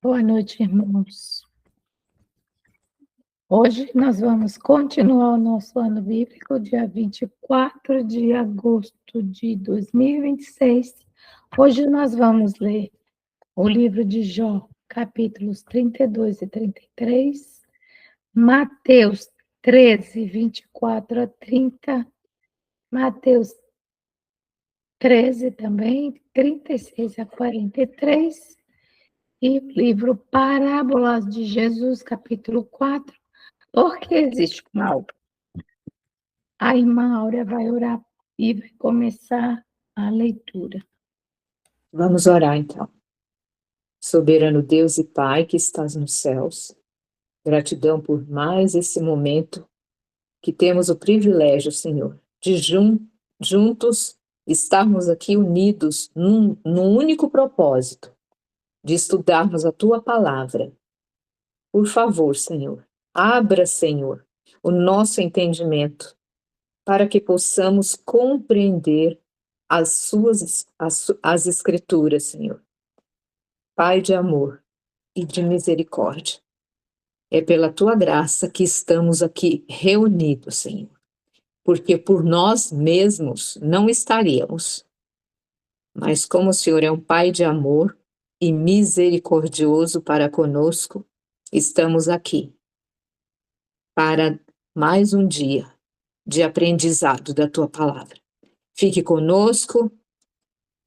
Boa noite, irmãos. Hoje nós vamos continuar o nosso ano bíblico, dia 24 de agosto de 2026. Hoje nós vamos ler o livro de Jó, capítulos 32 e 33, Mateus 13, 24 a 30, Mateus 13 também, 36 a 43, e o livro Parábolas de Jesus, capítulo 4, Porque existe o mal. A irmã Áurea vai orar e vai começar a leitura. Vamos orar então. Soberano Deus e Pai que estás nos céus, gratidão por mais esse momento que temos o privilégio, Senhor, de juntos estarmos aqui unidos num único propósito, de estudarmos a Tua Palavra. Por favor, Senhor, abra, Senhor, o nosso entendimento para que possamos compreender as Escrituras, Senhor. Pai de amor e de misericórdia, é pela Tua graça que estamos aqui reunidos, Senhor, porque por nós mesmos não estaríamos, mas como o Senhor é um Pai de amor e misericordioso para conosco, estamos aqui para mais um dia de aprendizado da Tua Palavra. Fique conosco,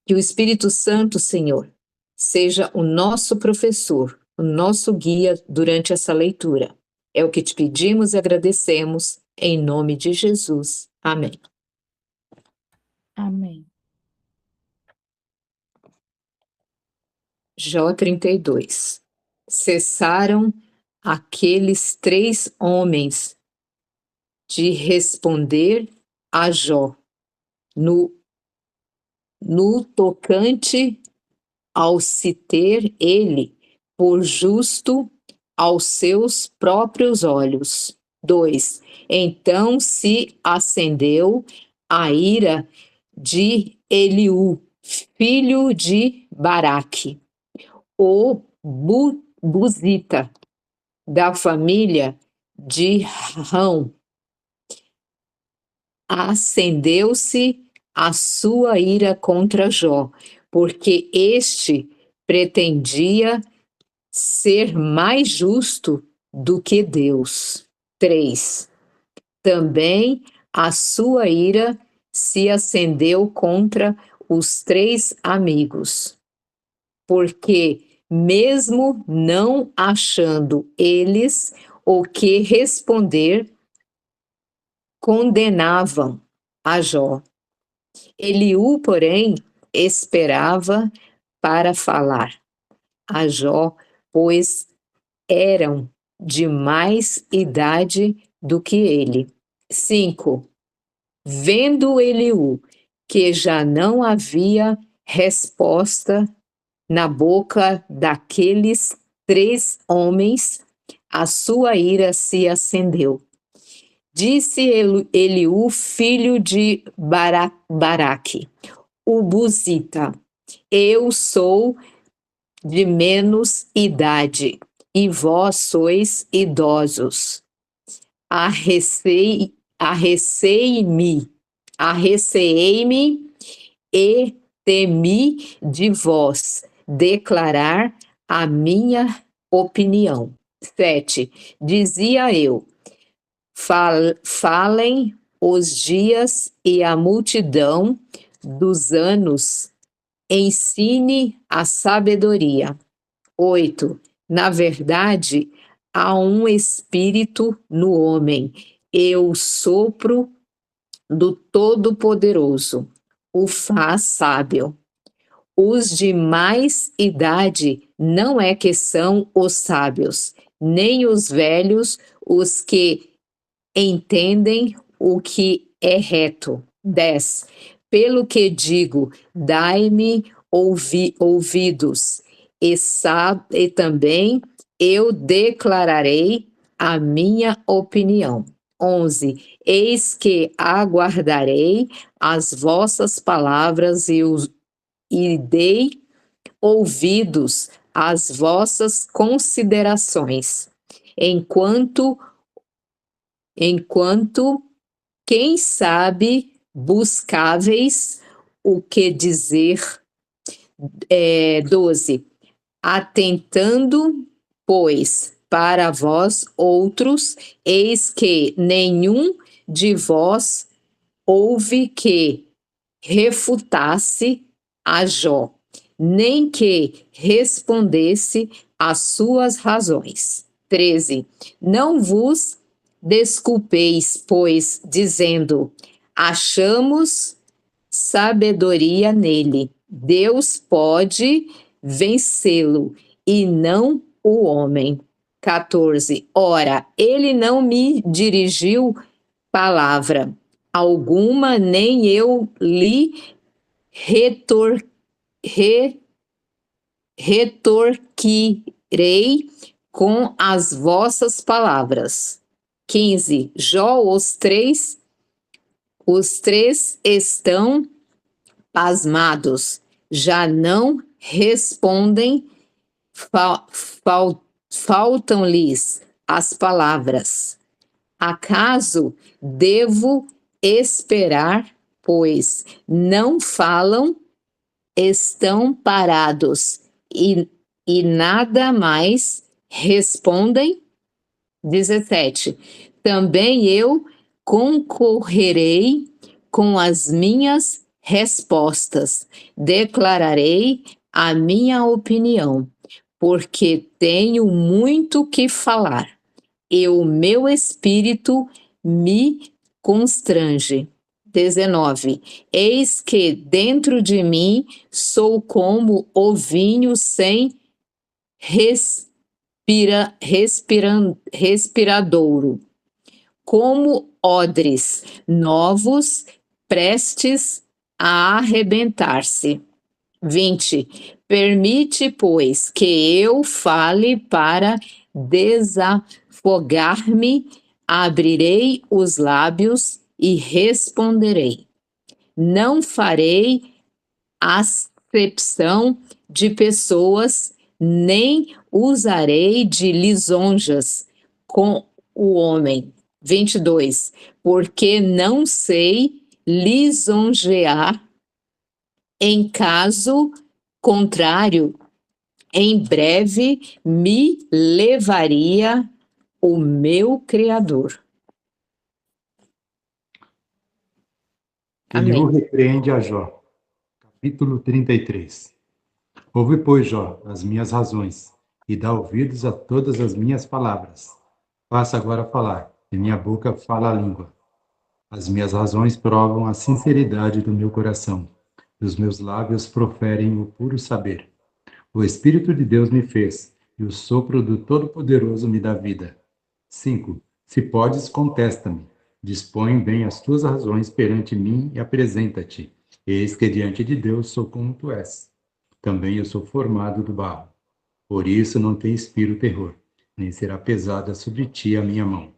que o Espírito Santo, Senhor, seja o nosso professor, o nosso guia durante essa leitura. É o que te pedimos e agradecemos, em nome de Jesus. Amém. Amém. Jó 32. Cessaram aqueles 3 homens de responder a Jó no tocante ao se ter ele por justo aos seus próprios olhos. 2. Então se acendeu a ira de Eliú, filho de Baraque, o Buzita, da família de Rão. Acendeu-se a sua ira contra Jó, porque este pretendia ser mais justo do que Deus. 3. Também a sua ira se acendeu contra os 3 amigos, porque mesmo não achando eles o que responder, condenavam a Jó. Eliú, porém, esperava para falar a Jó, pois eram de mais idade do que ele. 5. Vendo Eliú que já não havia resposta na boca daqueles 3 homens, a sua ira se acendeu. Disse Eliú, filho de Baraque, o Buzita: eu sou de menos idade, e vós sois idosos. Arreceei-me e temi de vós declarar a minha opinião. 7. Dizia eu: falem os dias e a multidão dos anos ensine a sabedoria. 8. Na verdade, há um espírito no homem, e o sopro do Todo-Poderoso o faz sábio. Os de mais idade não é que são os sábios, nem os velhos os que entendem o que é reto. 10. Pelo que digo, dai-me ouvidos, e também eu declararei a minha opinião. 11. Eis que aguardarei as vossas palavras e dei ouvidos as vossas considerações, enquanto quem sabe buscáveis o que dizer. 12. Atentando, pois, para vós outros, eis que nenhum de vós houve que refutasse a Jó, nem que respondesse às suas razões. 13. Não vos desculpeis, pois, dizendo: achamos sabedoria nele. Deus pode vencê-lo e não o homem. 14. Ora, ele não me dirigiu palavra alguma, nem eu lhe retorquirei com as vossas palavras. 15. Jó, os três estão pasmados, já não respondem, faltam-lhes as palavras. Acaso devo esperar, pois não falam, estão parados e nada mais respondem? 17. Também eu concorrerei com as minhas respostas, declararei a minha opinião, porque tenho muito que falar, e o meu espírito me constrange. 19. Eis que dentro de mim sou como ovinho sem respiradouro, como odres novos prestes a arrebentar-se. 20. Permite, pois, que eu fale para desafogar-me, abrirei os lábios e responderei. Não farei acepção de pessoas, nem usarei de lisonjas com o homem. 22. Porque não sei lisonjear, em caso contrário, em breve me levaria o meu Criador. Eliú Amém. repreende a Jó. Capítulo 33. Ouve, pois, Jó, as minhas razões, e dá ouvidos a todas as minhas palavras. Faça agora falar, e minha boca fala a língua. As minhas razões provam a sinceridade do meu coração, e os meus lábios proferem o puro saber. O Espírito de Deus me fez, e o sopro do Todo-Poderoso me dá vida. 5. Se podes, contesta-me. Dispõe bem as tuas razões perante mim e apresenta-te. Eis que diante de Deus sou como tu és. Também eu sou formado do barro. Por isso não te inspiro terror, nem será pesada sobre ti a minha mão.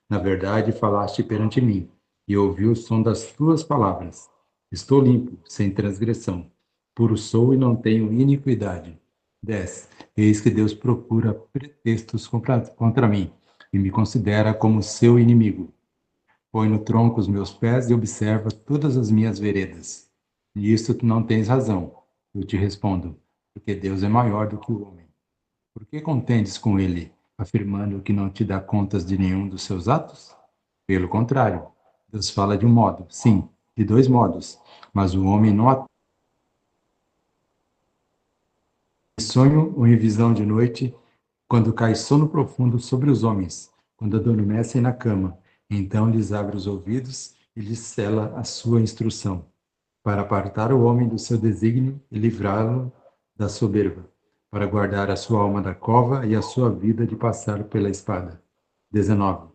Na verdade, falaste perante mim, e ouvi o som das tuas palavras. Estou limpo, sem transgressão. Puro sou e não tenho iniquidade. 10. Eis que Deus procura pretextos contra mim, e me considera como seu inimigo. Põe no tronco os meus pés e observa todas as minhas veredas. Nisto tu não tens razão. Eu te respondo, porque Deus é maior do que o homem. Por que contendes com ele, afirmando que não te dá contas de nenhum dos seus atos? Pelo contrário, Deus fala de um modo, sim, de dois modos, mas o homem não atende. Em sonho ou em visão de noite, quando cai sono profundo sobre os homens, quando adormecem na cama, então lhes abre os ouvidos e lhes cela a sua instrução, para apartar o homem do seu desígnio e livrá-lo da soberba, para guardar a sua alma da cova e a sua vida de passar pela espada. 19.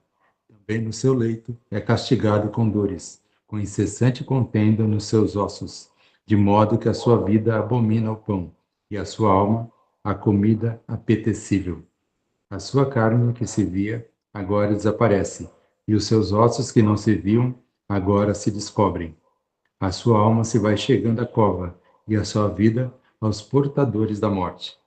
Também no seu leito é castigado com dores, com incessante contenda nos seus ossos, de modo que a sua vida abomina o pão, e a sua alma a comida apetecível. A sua carne que se via, agora desaparece, e os seus ossos que não se viam, agora se descobrem. A sua alma se vai chegando à cova, e a sua vida aos portadores da morte.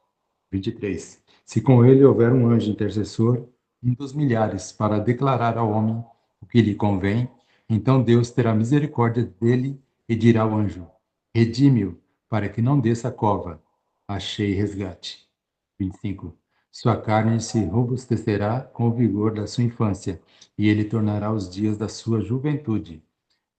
23. Se com ele houver um anjo intercessor, um dos milhares, para declarar ao homem o que lhe convém, então Deus terá misericórdia dele e dirá ao anjo: redime-o, para que não desça a cova. Achei resgate. 25. Sua carne se robustecerá com o vigor da sua infância, e ele tornará os dias da sua juventude.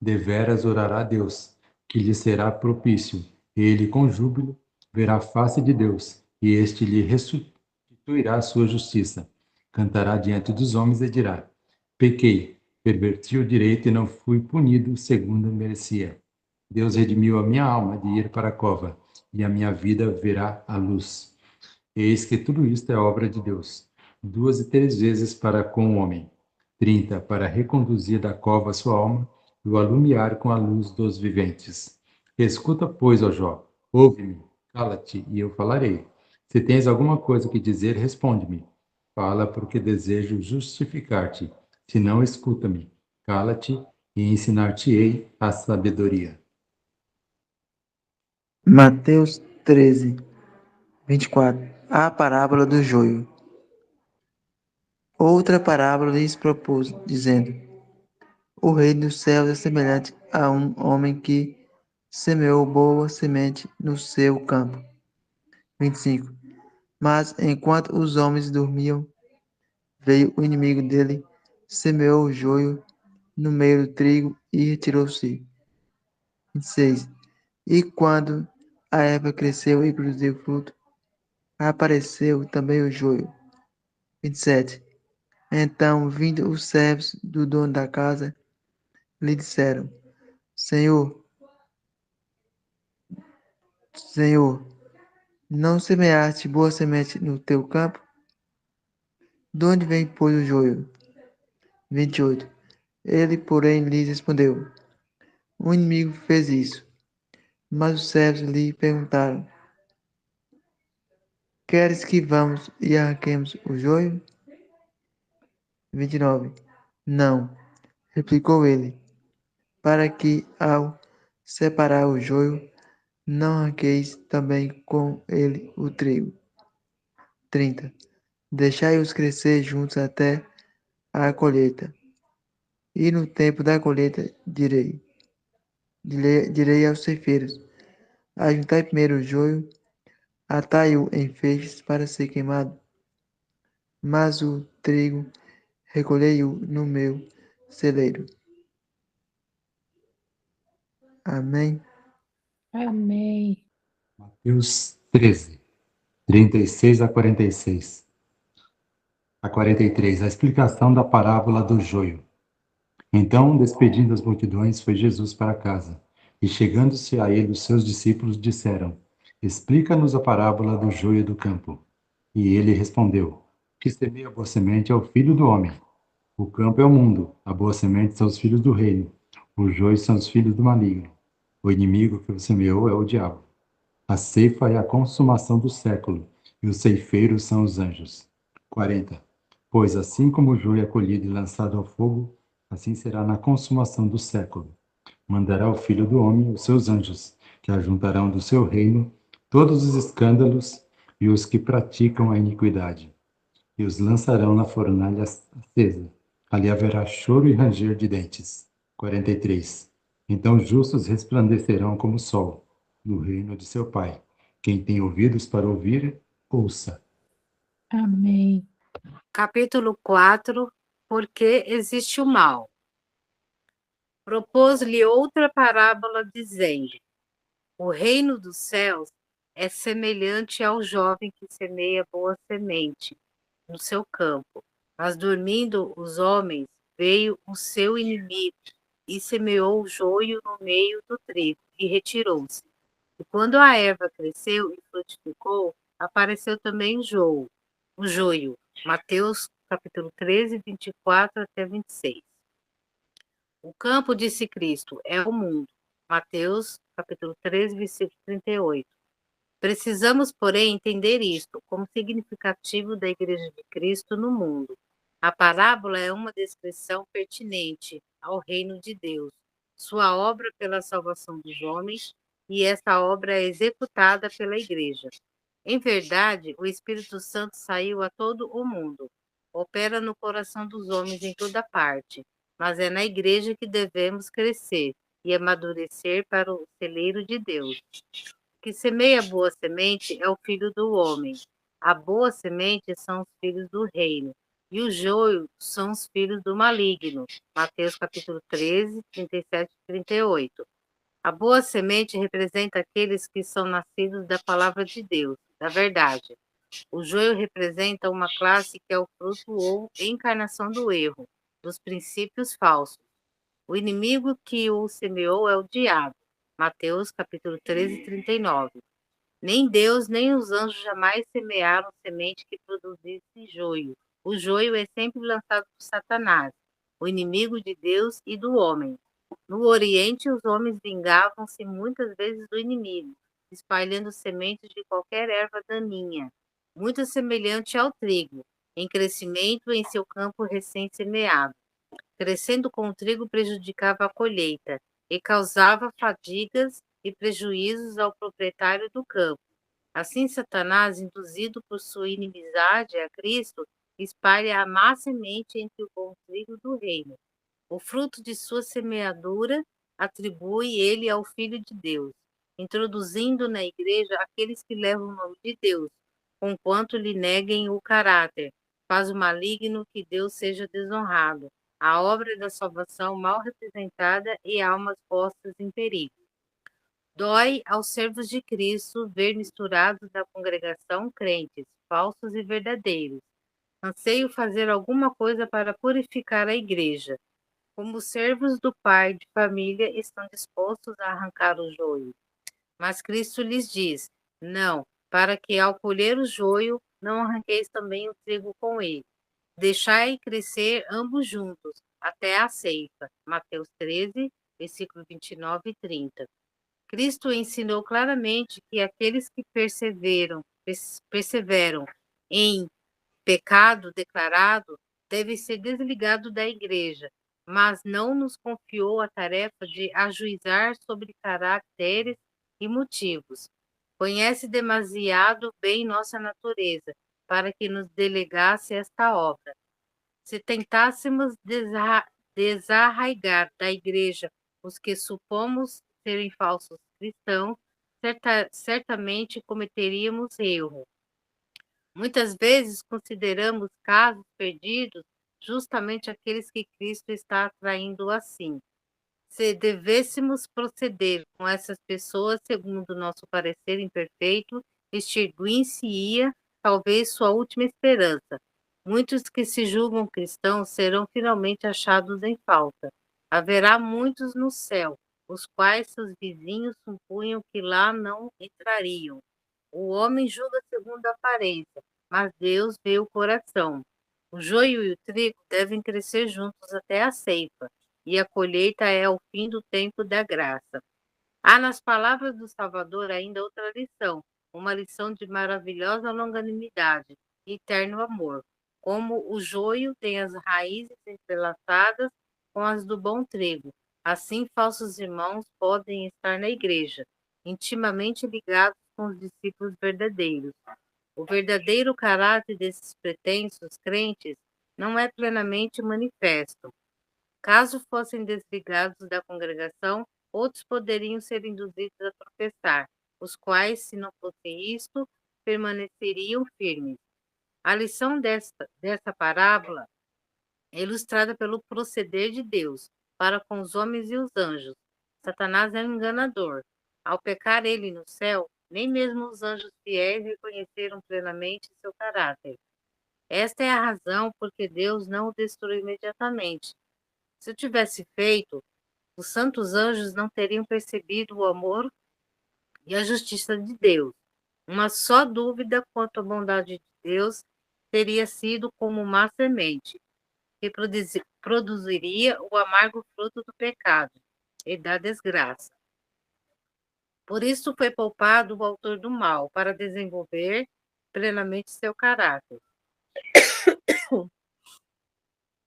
Deveras orará a Deus, que lhe será propício, e ele com júbilo verá a face de Deus, e este lhe restituirá a sua justiça. Cantará diante dos homens e dirá: pequei, perverti o direito e não fui punido segundo merecia. Deus redimiu a minha alma de ir para a cova, e a minha vida verá a luz. Eis que tudo isto é obra de Deus, 2 e 3 vezes para com o homem, 30 para reconduzir da cova a sua alma e o alumiar com a luz dos viventes. Escuta, pois, ó Jó, ouve-me, cala-te e eu falarei. Se tens alguma coisa que dizer, responde-me. Fala, porque desejo justificar-te. Se não, escuta-me, cala-te e ensinar-te-ei a sabedoria. Mateus 13, 24. A parábola do joio. Outra parábola lhes propôs, dizendo: o reino dos céus é semelhante a um homem que semeou boa semente no seu campo. 25. Mas enquanto os homens dormiam, veio o inimigo dele, semeou o joio no meio do trigo e retirou-se. 26. E quando a erva cresceu e produziu fruto, apareceu também o joio. 27. Então, vindo os servos do dono da casa, lhe disseram: Senhor, Senhor, não semeaste boa semente no teu campo? De onde vem, pois, o joio? 28. Ele, porém, lhes respondeu: o inimigo fez isso. Mas os servos lhe perguntaram: queres que vamos e arranquemos o joio? 29. Não, replicou ele, para que, ao separar o joio, não arranqueis também com ele o trigo. 30. Deixai-os crescer juntos até a colheita. E no tempo da colheita direi aos ceifeiros: ajuntai primeiro o joio, atai-o em feixes para ser queimado, mas o trigo recolhei-o no meu celeiro. Amém. Amém. Mateus 13, 36 a 46. A 43, a explicação da parábola do joio. Então, despedindo as multidões, foi Jesus para casa. E chegando-se a ele, os seus discípulos disseram: explica-nos a parábola do joio do campo. E ele respondeu: o que semeia a boa semente é o filho do homem. O campo é o mundo, a boa semente são os filhos do reino, os joios são os filhos do maligno. O inimigo que o semeou é o diabo. A ceifa é a consumação do século, e os ceifeiros são os anjos. 40. Pois assim como o joio é colhido e lançado ao fogo, assim será na consumação do século. Mandará o Filho do Homem os seus anjos, que ajuntarão do seu reino todos os escândalos e os que praticam a iniquidade, e os lançarão na fornalha acesa. Ali haverá choro e ranger de dentes. 43. Então os justos resplandecerão como o sol, no reino de seu Pai. Quem tem ouvidos para ouvir, ouça. Amém. Capítulo 4. Porque existe o mal. Propôs-lhe outra parábola, dizendo: o reino dos céus é semelhante ao jovem que semeia boa semente no seu campo. Mas dormindo os homens, veio o seu inimigo e semeou o joio no meio do trigo e retirou-se. E quando a erva cresceu e frutificou, apareceu também o joio. Mateus capítulo 13, 24 até 26. O campo, disse Cristo, é o mundo. Mateus capítulo 13, versículo 38. Precisamos, porém, entender isto como significativo da Igreja de Cristo no mundo. A parábola é uma descrição pertinente ao reino de Deus, sua obra pela salvação dos homens, e essa obra é executada pela Igreja. Em verdade, o Espírito Santo saiu a todo o mundo, opera no coração dos homens em toda parte, mas é na igreja que devemos crescer e amadurecer para o celeiro de Deus. O que semeia boa semente é o filho do homem. A boa semente são os filhos do reino, e o joio são os filhos do maligno. Mateus capítulo 13, 37 e 38. A boa semente representa aqueles que são nascidos da palavra de Deus, da verdade. O joio representa uma classe que é o fruto ou encarnação do erro, dos princípios falsos. O inimigo que o semeou é o diabo. Mateus capítulo 13, 39. Nem Deus, nem os anjos jamais semearam semente que produzisse joio. O joio é sempre lançado por Satanás, o inimigo de Deus e do homem. No Oriente, os homens vingavam-se muitas vezes do inimigo, espalhando sementes de qualquer erva daninha, muito semelhante ao trigo, em crescimento em seu campo recém-semeado. Crescendo com o trigo prejudicava a colheita e causava fadigas e prejuízos ao proprietário do campo. Assim, Satanás, induzido por sua inimizade a Cristo, espalha a má semente entre o bom trigo do reino. O fruto de sua semeadura atribui ele ao Filho de Deus, introduzindo na igreja aqueles que levam o nome de Deus, conquanto lhe neguem o caráter. Faz o maligno que Deus seja desonrado. A obra da salvação mal representada e almas postas em perigo. Dói aos servos de Cristo ver misturados na congregação crentes, falsos e verdadeiros. Anseio fazer alguma coisa para purificar a igreja. Como servos do pai de família estão dispostos a arrancar o joio. Mas Cristo lhes diz: não, para que ao colher o joio, não arranqueis também o trigo com ele. Deixai crescer ambos juntos, até a ceifa. Mateus 13, versículo 29 e 30. Cristo ensinou claramente que aqueles que perseveram em pecado declarado devem ser desligados da igreja, mas não nos confiou a tarefa de ajuizar sobre caracteres e motivos. Conhece demasiado bem nossa natureza para que nos delegasse esta obra. Se tentássemos desarraigar da igreja os que supomos serem falsos cristãos, certamente cometeríamos erro. Muitas vezes consideramos casos perdidos justamente aqueles que Cristo está atraindo assim. Se devêssemos proceder com essas pessoas segundo o nosso parecer imperfeito, extinguir-se-ia talvez sua última esperança. Muitos que se julgam cristãos serão finalmente achados em falta. Haverá muitos no céu, os quais seus vizinhos supunham que lá não entrariam. O homem julga segundo a aparência, mas Deus vê o coração. O joio e o trigo devem crescer juntos até a ceifa, e a colheita é o fim do tempo da graça. Há nas palavras do Salvador ainda outra lição, uma lição de maravilhosa longanimidade e eterno amor. Como o joio tem as raízes entrelaçadas com as do bom trigo, assim falsos irmãos podem estar na igreja, intimamente ligados com os discípulos verdadeiros. O verdadeiro caráter desses pretensos crentes não é plenamente manifesto. Caso fossem desligados da congregação, outros poderiam ser induzidos a tropeçar, os quais, se não fosse isto, permaneceriam firmes. A lição dessa parábola é ilustrada pelo proceder de Deus para com os homens e os anjos. Satanás é um enganador. Ao pecar ele no céu, nem mesmo os anjos fiéis reconheceram plenamente seu caráter. Esta é a razão por que Deus não o destruiu imediatamente. Se o tivesse feito, os santos anjos não teriam percebido o amor e a justiça de Deus. Uma só dúvida quanto à bondade de Deus teria sido como má semente, que produziria o amargo fruto do pecado e da desgraça. Por isso foi poupado o autor do mal, para desenvolver plenamente seu caráter.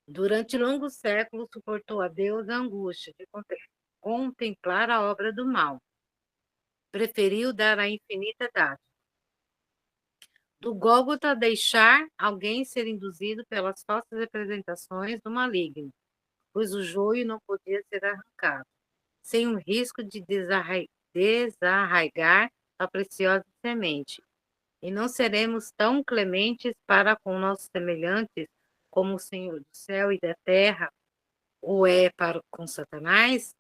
Durante longos séculos suportou a Deus a angústia de contemplar a obra do mal. Preferiu dar a infinita dádiva. Do Gólgota deixar alguém ser induzido pelas falsas representações do maligno, pois o joio não podia ser arrancado, sem o risco de desarraigar a preciosa semente. E não seremos tão clementes para com nossos semelhantes como o Senhor do céu e da terra o é para com Satanás?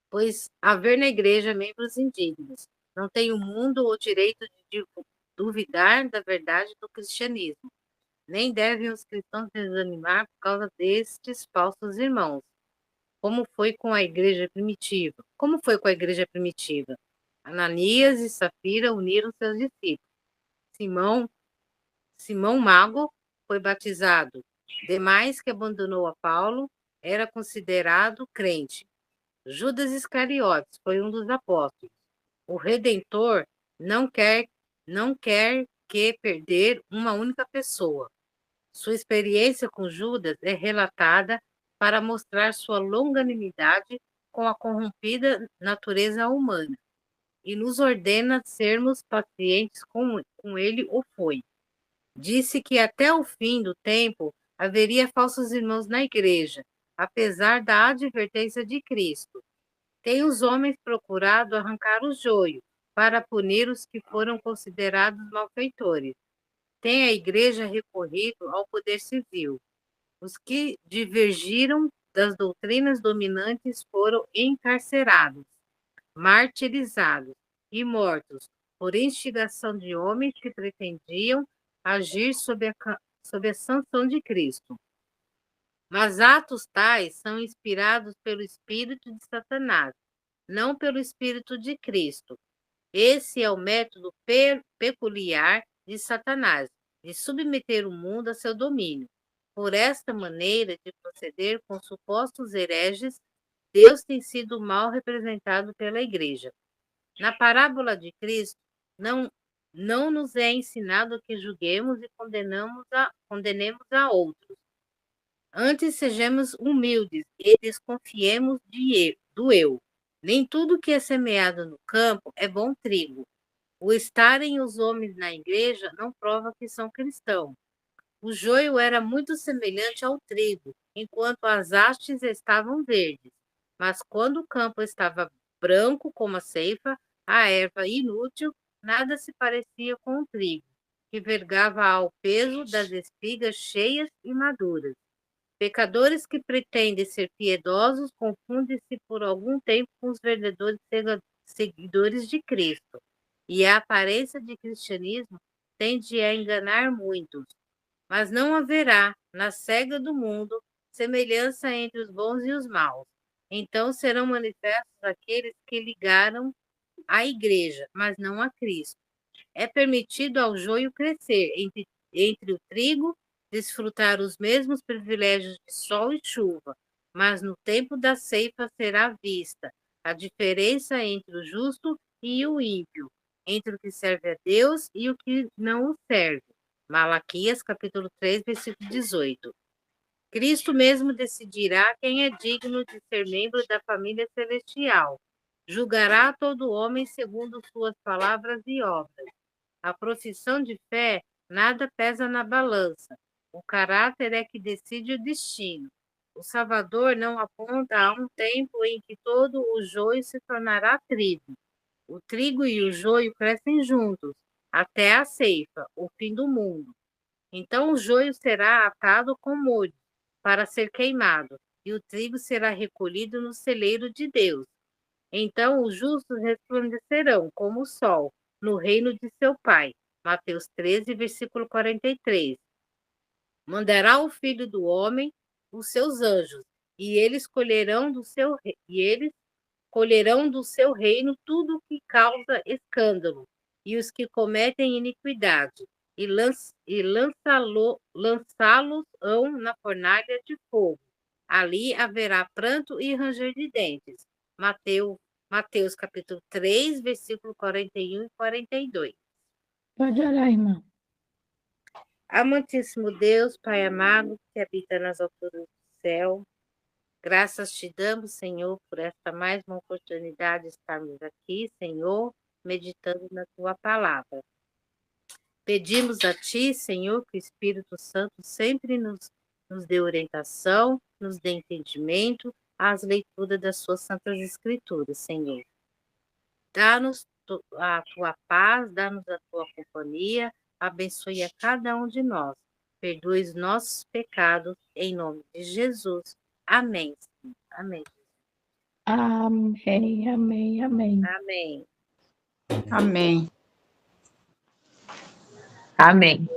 Pois haver na igreja membros indignos não tem o mundo o direito de duvidar da verdade do cristianismo, nem devem os cristãos desanimar por causa destes falsos irmãos. Como foi com a igreja primitiva? Como foi com a igreja primitiva? Ananias e Safira uniram seus discípulos. Simão Mago foi batizado. Demais, que abandonou a Paulo, era considerado crente. Judas Iscariotes foi um dos apóstolos. O Redentor não quer que perder uma única pessoa. Sua experiência com Judas é relatada para mostrar sua longanimidade com a corrompida natureza humana e nos ordena sermos pacientes com ele ou foi. Disse que até o fim do tempo haveria falsos irmãos na igreja, apesar da advertência de Cristo. Tem os homens procurado arrancar o joio, para punir os que foram considerados malfeitores. Tem a igreja recorrido ao poder civil. Os que divergiram das doutrinas dominantes foram encarcerados, martirizados e mortos por instigação de homens que pretendiam agir sob a sanção de Cristo. Mas atos tais são inspirados pelo Espírito de Satanás, não pelo Espírito de Cristo. Esse é o método peculiar de Satanás, de submeter o mundo a seu domínio. Por esta maneira de proceder com supostos hereges, Deus tem sido mal representado pela Igreja. Na parábola de Cristo, não nos é ensinado que julguemos e condenemos a outros. Antes sejamos humildes e desconfiemos do eu. Nem tudo que é semeado no campo é bom trigo. O estarem os homens na igreja não prova que são cristãos. O joio era muito semelhante ao trigo, enquanto as hastes estavam verdes. Mas quando o campo estava branco como a ceifa, a erva inútil, nada se parecia com o trigo, que vergava ao peso das espigas cheias e maduras. Pecadores que pretendem ser piedosos confundem-se por algum tempo com os verdadeiros seguidores de Cristo, e a aparência de cristianismo tende a enganar muitos. Mas não haverá, na cega do mundo, semelhança entre os bons e os maus. Então serão manifestos aqueles que ligaram à igreja, mas não a Cristo. É permitido ao joio crescer entre o trigo, desfrutar os mesmos privilégios de sol e chuva, mas no tempo da ceifa será vista a diferença entre o justo e o ímpio, entre o que serve a Deus e o que não o serve. Malaquias, capítulo 3, versículo 18. Cristo mesmo decidirá quem é digno de ser membro da família celestial. Julgará todo homem segundo suas palavras e obras. A profissão de fé nada pesa na balança. O caráter é que decide o destino. O Salvador não aponta a um tempo em que todo o joio se tornará trigo. O trigo e o joio crescem juntos, até a ceifa, o fim do mundo. Então o joio será atado com molho, para ser queimado, e o trigo será recolhido no celeiro de Deus. Então os justos resplandecerão como o sol, no reino de seu Pai. Mateus 13, versículo 43. Mandará o Filho do Homem os seus anjos, e eles colherão do seu reino tudo o que causa escândalo, e os que cometem iniquidade, e lançá-los-ão na fornalha de fogo. Ali haverá pranto e ranger de dentes. Mateus capítulo 3, versículo 41 e 42. Pode orar, irmã. Amantíssimo Deus, Pai amado, que habita nas alturas do céu, graças te damos, Senhor, por esta mais uma oportunidade de estarmos aqui, Senhor, meditando na tua palavra. Pedimos a Ti, Senhor, que o Espírito Santo sempre nos dê orientação, nos dê entendimento às leituras das Suas Santas Escrituras, Senhor. Dá-nos a Tua paz, dá-nos a Tua companhia, abençoe a cada um de nós. Perdoe os nossos pecados, em nome de Jesus. Amém. Senhor. Amém. Amém, amém, amém. Amém. Amém. Amém.